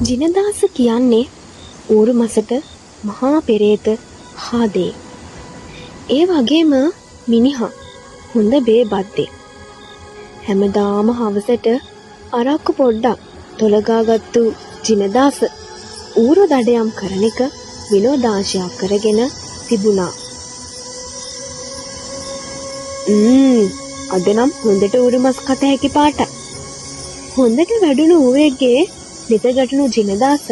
ජිනදාස කියන්නේ ඌරු මසට මහා පෙරේත හාදේ. ඒ වගේම මිනිහා හොඳ බේබද්දේ. හැමදාම හවසට අරක්කු පොඩ්ඩක් තොලගාගත්තු ජිනදාස ඌරු දඩයම් කරන එක විනෝදාංශයක් කරගෙන තිබුණා. අද නම් හොඳට ඌරු මස් කත හැකි පාටයි. හොඳට වැඩුණු ඌරෙක්ගේ නෙත ගැටුණු ජිනදාස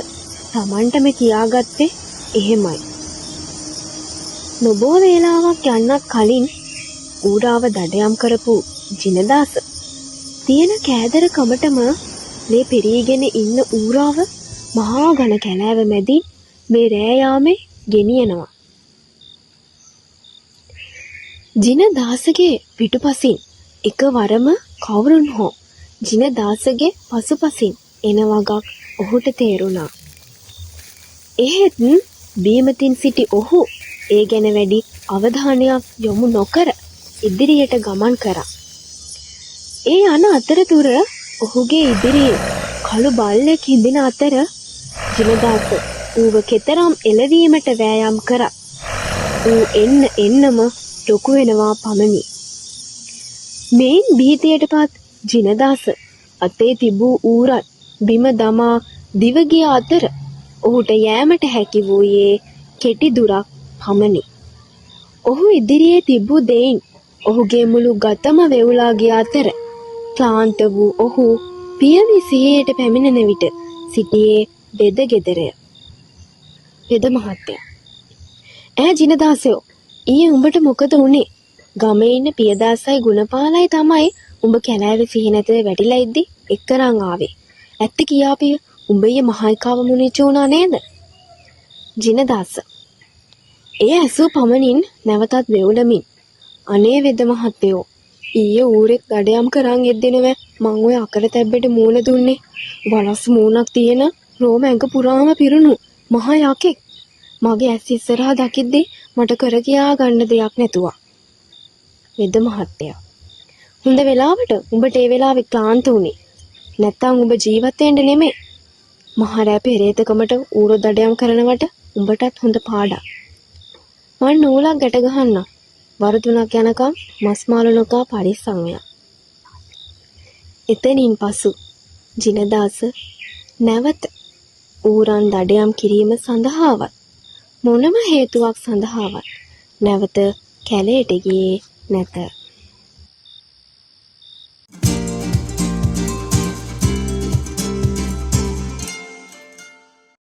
තමන්ටම කියාගත්තේ එහෙමයි. නොබෝ වේලාවක් යන්නත් කලින් ඌරාව දඩයම් කරපු ජිනදාස තියෙන කෑදරකමටම මේ පිරීගෙන ඉන්න ඌරාව මහා ඝන කැලෑව මැදින් මේ රෑ යාමේ ගෙනියනවා. ජිනදාසගේ පිටුපසින් එකවරම කවුරුන් හෝ ජිනදාසගේ පසුපසින් එන වගක් ඔහුට තේරුණා. එහෙත් බීමතින් සිටි ඔහු ඒ ගැන වැඩි අවධානයක් යොමු නොකර ඉදිරියට ගමන් කරා. ඒ යන අතරතුර ඔහුගේ ඉදිරියේ කළු බල්ලෙක් හිඳින අතර ජිනදාස ඌව කෙතරම් එළවීමට වෑයම් කරා. ඌ එන්නම ලොකු වෙනවා පමණි. මේන් භීතියටපත් ජිනදාස අතේ තිබූ ඌරත් බිම දමා දිව ගිය අතර ඔහුට යෑමට හැකි වූයේ කෙටි දුරක් පමණි. ඔහු ඉදිරියේ තිබූ දෙයින් ඔහුගේ මුළු ගතම වෙවුලා ගිය අතර ක්ලාන්ත වූ ඔහු පියවි සිහියට පැමිණෙන විට සිටියේ බෙද ගෙදරය. බෙද මහත්තයා, ඈ ජිනදාසයෝ, ඊයේ උඹට මොකද වුනේ? ගමේ ඉන්න පියදාසයි ගුණපාලයි තමයි උඹ කැලෑවේ සිහි නැතේ වැටිලා ඉද්දි එක්කරන් ආවේ. ඇත්ත කියාපිය, උඹ ඊයේ මහයිකාව මුනිච්ච වුණා නේද? ජිනදාස එය ඇසූ පමණින් නැවතත් වෙවුලමින්, අනේ වෙද මහත්තයෝ, ඊයේ ඌරෙක් දඩයම් කරන් එද්දෙනව මං ඔය අකරතැබ්බෙට මූණ දුන්නේ. වලස් මූණක් තියෙන රෝම ඇඟ පුරාම පිරුණු මහා යකෙක්. මගේ ඇස් ඉස්සරහා දකිද්දි මට කර කියා ගන්න දෙයක් නැතුවා. වෙද මහත්තයා, හොඳ වෙලාවට උඹට ඒ වෙලාවේ ක්ලාන්ත උනේ. නැත්තම් උඹ ජීවත් වෙන්න නෙමෙයි. මහරෑ පෙරේතකමට ඌරෝ දඩයම් කරනවට උඹටත් හොඳ පාඩක්. මං නූලක් ගැට ගහන්න. වරදුනක් යනකම් මස් මාළු නොකා පරිස්සම් වෙන්න. එතනින් පසු ජිනදාස නැවත ඌරන් දඩයම් කිරීම සඳහාවත් මොනම හේතුවක් සඳහාවත් නැවත කැලේට ගියේ නැත.